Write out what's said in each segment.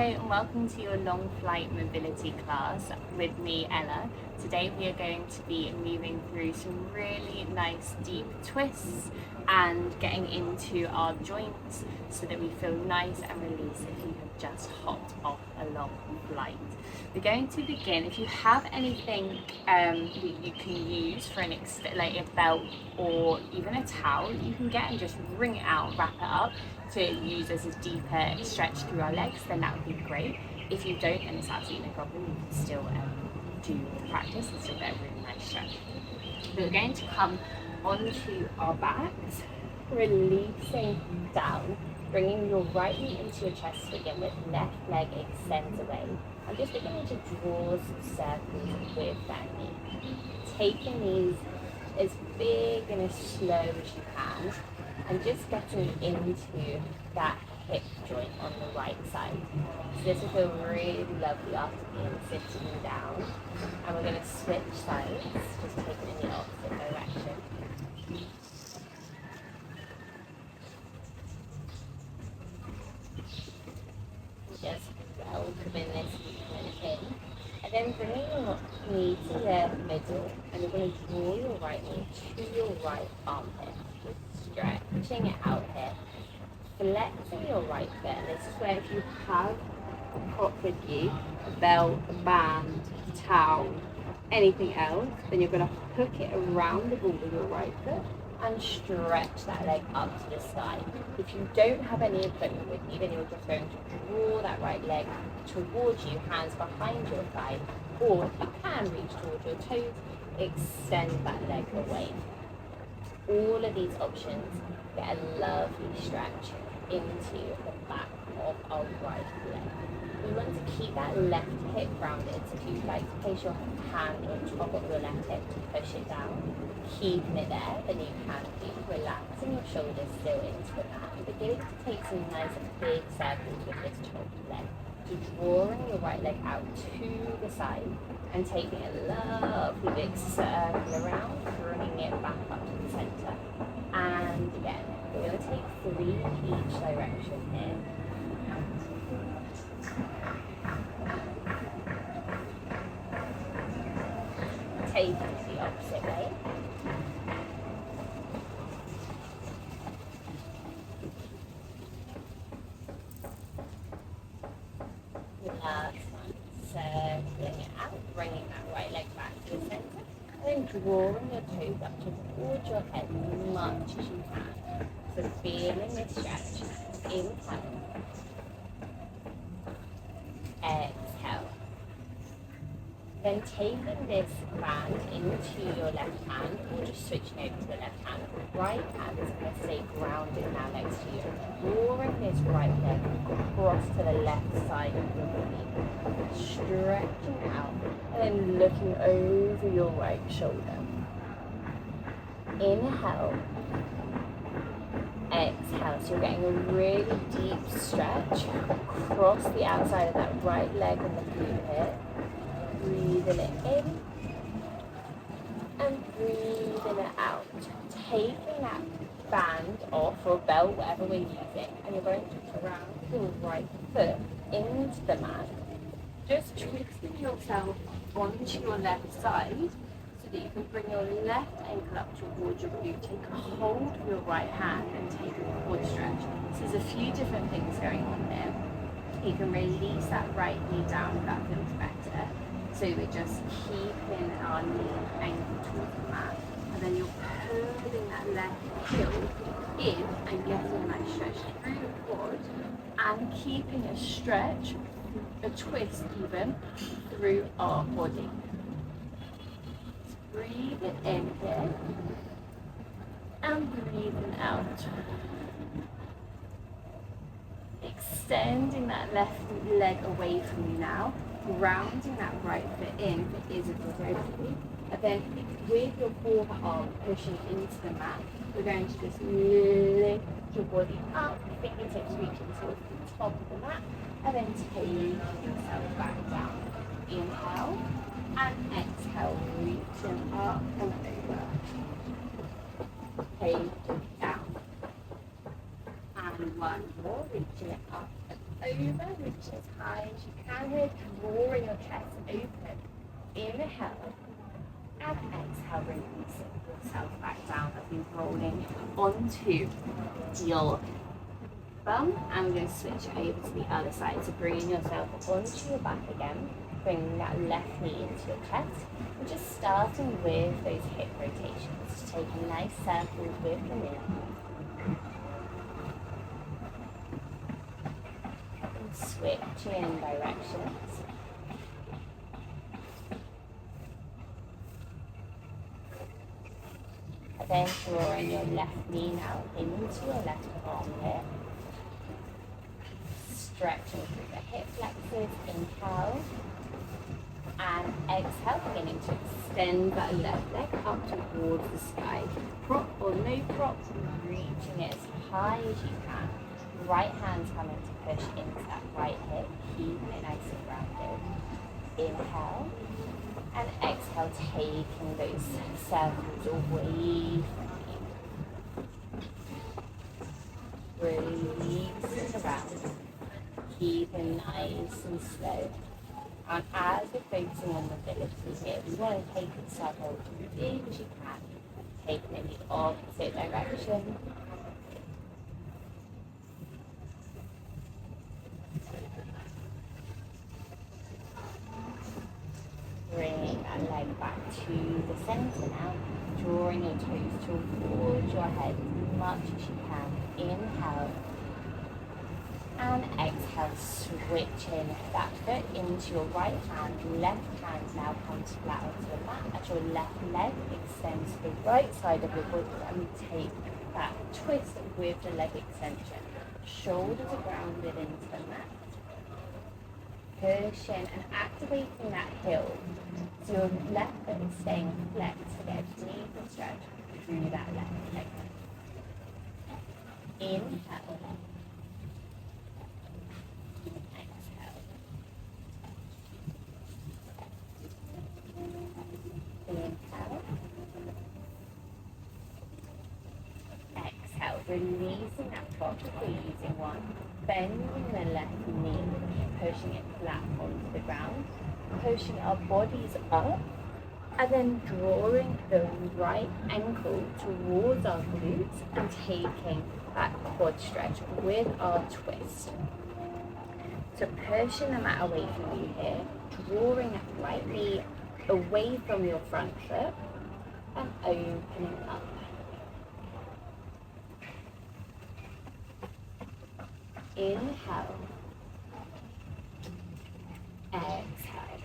and welcome to your long flight mobility class with me, Ella. Today we are going to be moving through some really nice deep twists and getting into our joints so that we feel nice and released if you have just hopped off a long flight. We're going to begin. If you have anything that you can use for like a belt or even a towel, you can get and just wring it out, wrap it up to use as a deeper stretch through our legs, then that would be great. If you don't, then it's absolutely no problem. You can still do the practice and still get a really nice stretch. We're going to come onto our backs, releasing down, bringing your right knee into your chest to begin with, left leg extends away. I'm just beginning to draw some circles with that knee. Taking these as big and as slow as you can, and just getting into that hip joint on the right side. So this will feel really lovely after being sitting down. And we're going to switch sides, just taking in the opposite direction. Just welcoming this movement in. And then bringing your knee to the middle, and you're going to draw your right knee to your right armpit. Stretching it out here, flexing your right foot, and this is where if you have a prop with you, a belt, a band, a towel, anything else, then you're going to hook it around the ball with your right foot and stretch that leg up to the sky. If you don't have any equipment with you, then you're just going to draw that right leg towards you, hands behind your thigh, or if you can reach towards your toes, extend that leg away. All of these options get a lovely stretch into the back of our right leg. We want to keep that left hip rounded, so if you'd like to place your hand on top of your left hip to push it down, keeping it there, then you can do. Relaxing your shoulders still into the mat and beginning to take some nice big circles with this top leg. So drawing your right leg out to the side and taking a lovely big circle around, bringing it back up to the center. And again, we're going to take 3 each direction here. Take it the opposite way. Last one, circling it out, bringing that right leg back to the center, and then drawing your toes up towards your head as much as you can. So feeling this stretch, inhale, exhale. Then taking this band into your left hand, or just switching over to the left hand. Right hand is going to stay grounded now next to you. Drawing this right leg across to the left side of your body. Stretching out and then looking over your right shoulder. Inhale. Exhale. So you're getting a really deep stretch across the outside of that right leg and the glute here. Breathing it in and breathing it out. Taking that band off or belt, whatever we're using, and you're going to ground your right foot into the mat. Just twisting yourself onto your left side so that you can bring your left ankle up towards your glute. Take a hold of your right hand and take a quad stretch. So there's a few different things going on there. You can release that right knee down if that feels better. So we're just keeping our knee ankle towards the mat, and then you're pulling that left heel in and getting a nice stretch through the quad, and keeping a stretch, a twist even, through our body. So breathe it in here, and breathing out. Extending that left leg away from you now. Grounding that right foot in if it is a good overview. And then with your forearm pushing into the mat, we're going to just lift your body up, fingertips reaching towards the top of the mat, and then take yourself back down. Inhale and exhale, reaching up and over. Take it down. And one more, reaching it up and over, reach as high as you can here, drawing your chest open. Inhale, and exhale, releasing yourself back down as you're rolling onto your bum. And we're going to switch over to the other side. So bringing yourself onto your back again, bringing that left knee into your chest. And just starting with those hip rotations, taking nice circles with the knee. And switching directions. And then drawing your left knee now into your left arm here. Stretching through the hip flexors, inhale, and exhale, beginning to extend that left leg up towards the sky. Prop or no prop, reaching it as high as you can. Right hand's coming to push into that right hip, keeping it nice and grounded. Inhale, and exhale, taking those circles away from you. Releasing around. Keeping nice and slow. And as we're focusing on mobility here, we want to take the circle as big as you can, taking it in the opposite direction. Bring that leg back to the center now, drawing your toes towards your head as much as you can. Inhale. And exhale, switching that foot into your right hand. Left hand now comes flat onto the mat as your left leg extends to the right side of your body, and we take that twist with the leg extension. Shoulders are grounded into the mat. Pushing and activating that heel. So your left foot is staying flexed to get a deeper stretch through that left leg. Inhale. Exhale, releasing that prop if you're using one. Bending the left knee, pushing it flat onto the ground. Pushing our bodies up. And then drawing the right ankle towards our glutes and taking that quad stretch with our twist. So pushing the mat away from you here, drawing that right knee away from your front foot and opening up. Inhale. Exhale.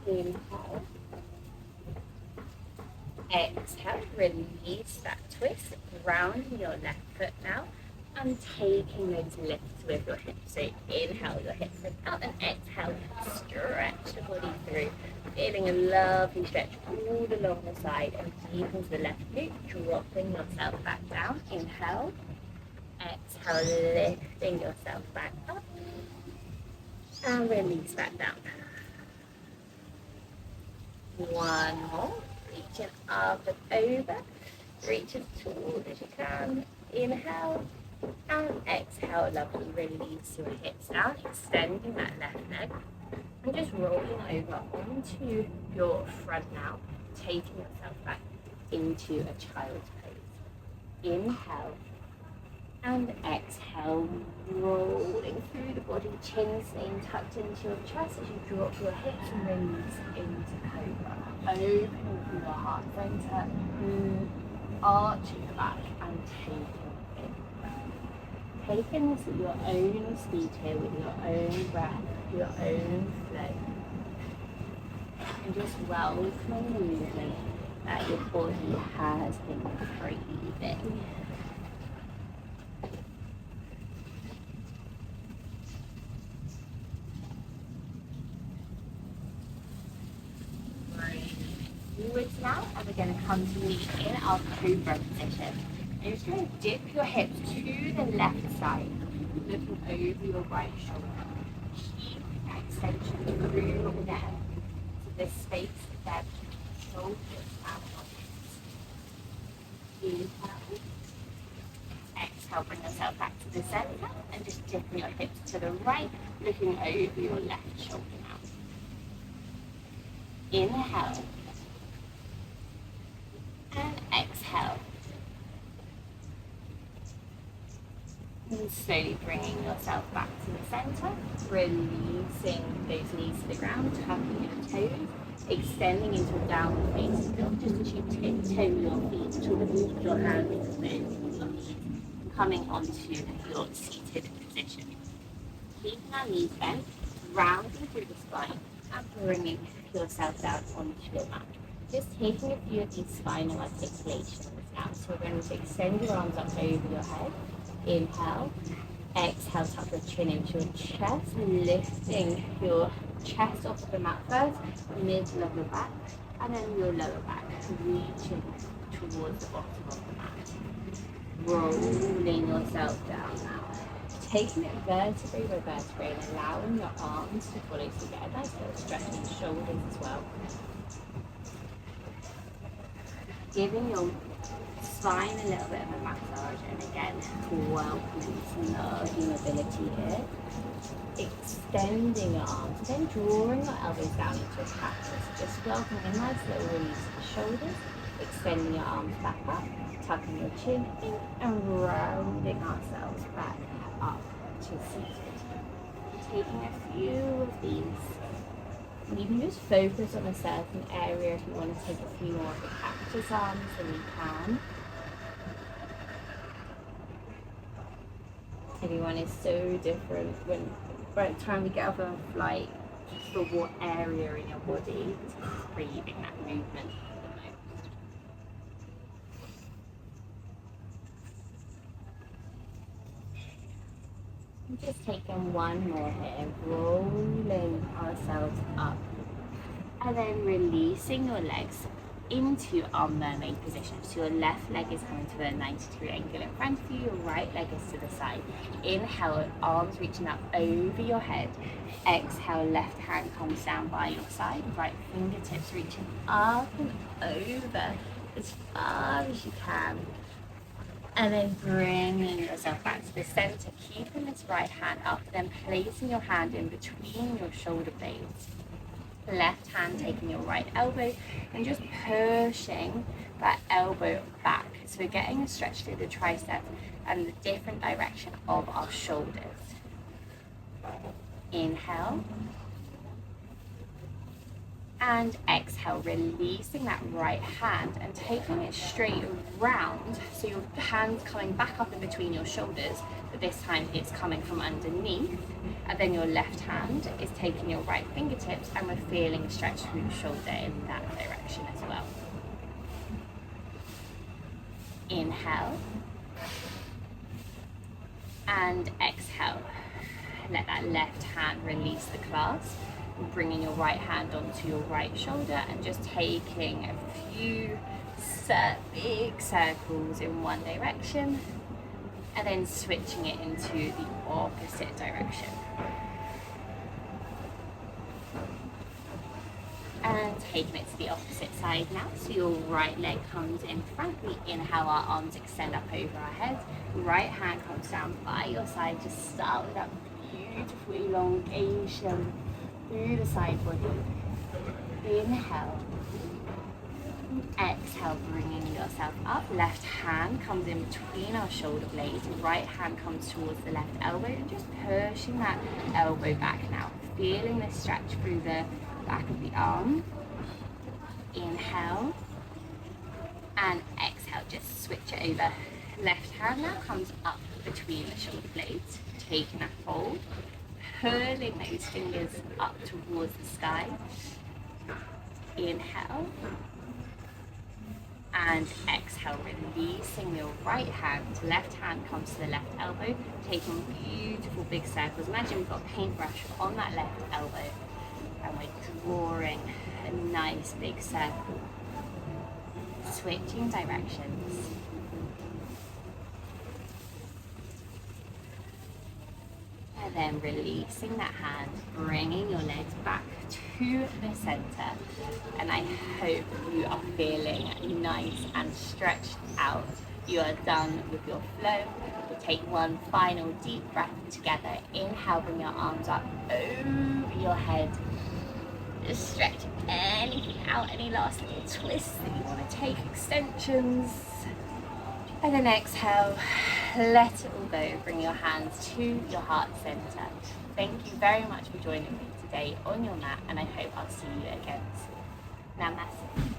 Inhale. Exhale. Release that twist. Grounding your left foot now. And taking those lifts with your hips. So inhale, your hips lift out, and exhale, stretch the body through. Feeling a lovely stretch all along the side and deep into the left glute, dropping yourself back down. Inhale, exhale, lifting yourself back up, and release back down. One more, reaching up and over, reach as tall as you can. Inhale. And exhale, lovely, release your hips down, extending that left leg, and just rolling over onto your front now, taking yourself back into a child's pose. Inhale, and exhale, rolling through the body, chin staying tucked into your chest as you drop your hips and release into cobra. Opening through your heart center, arching the back and taking this at your own speed here with your own breath, your own flow. And just welcoming the movement that your body has been craving. Forwards now, and we're going to come to meet in our cobra position. You're just going to dip your hips to the left side, looking over your right shoulder. Keep that extension through there. So this space there, shoulders out on hips. Inhale. exhale, bring yourself back to the center and just dipping your hips to the right, looking over your left shoulder now. Inhale and exhale. And slowly bringing yourself back to the center, releasing those knees to the ground, tucking your toes, extending into a downward facing dog, just as you tiptoe your feet to lift your hands into your knees, coming onto your seated position. Keeping our knees bent, rounding through the spine, and bringing yourself down onto your mat. Just taking a few of these spinal articulations now. So we're going to extend your arms up over your head. Inhale, exhale, tuck your chin into your chest, lifting your chest off of the mat first, middle of your back, and then your lower back, reaching towards the bottom of the mat. Rolling yourself down now. Taking it vertebrae by vertebrae and allowing your arms to follow, so you get a nice little stretch in the shoulders as well. Giving your spine a little bit of a massage, and again, welcoming some of your mobility here. Extending your arms, then drawing your elbows down into a cactus. Just welcoming a nice little release of the shoulders, extending your arms back up, tucking your chin in, and rounding ourselves back up to seated. Taking a few of these. And you can just focus on a certain area. If you want to take a few more of the cactus arms, then you can. Everyone is so different. By the time we get off a flight, for what area in your body is craving that movement the most. And just taking one more here, rolling ourselves up, and then releasing your legs into our mermaid position. So your left leg is coming to a 90-degree angle in front of you, your right leg is to the side. Inhale, arms reaching up over your head. Exhale, left hand comes down by your side, right fingertips reaching up and over as far as you can. And then bringing yourself back to the center, keeping this right hand up, then placing your hand in between your shoulder blades. Left hand taking your right elbow and just pushing that elbow back. So we're getting a stretch through the triceps and the different direction of our shoulders. Inhale. And exhale, releasing that right hand and taking it straight round. So your hand's coming back up in between your shoulders, but this time it's coming from underneath. And then your left hand is taking your right fingertips, and we're feeling a stretch through the shoulder in that direction as well. Inhale. And exhale. Let that left hand release the clasp. Bringing your right hand onto your right shoulder and just taking a few big circles in one direction, and then switching it into the opposite direction. And taking it to the opposite side now. So your right leg comes in front. We inhale, our arms extend up over our heads. Right hand comes down by your side. Just start with that beautiful elongation through the side body. Inhale. Exhale, bringing yourself up. Left hand comes in between our shoulder blades. Right hand comes towards the left elbow, and just pushing that elbow back now. Feeling this stretch through the back of the arm. Inhale. And exhale, just switch it over. Left hand now comes up between the shoulder blades, taking a hold. Curling those fingers up towards the sky. Inhale. And exhale, releasing your right hand. Left hand comes to the left elbow, taking beautiful big circles. Imagine we've got a paintbrush on that left elbow, and we're drawing a nice big circle. Switching directions. And then releasing that hand, bringing your legs back to the center. And I hope you are feeling nice and stretched out You are done with your flow. We'll take one final deep breath together. Inhale, bring your arms up over your head. Just stretch anything out, any last little twists that you want to take, extensions. And then exhale, let it all go. Bring your hands to your heart center. Thank you very much for joining me today on your mat, and I hope I'll see you again soon. Namaste.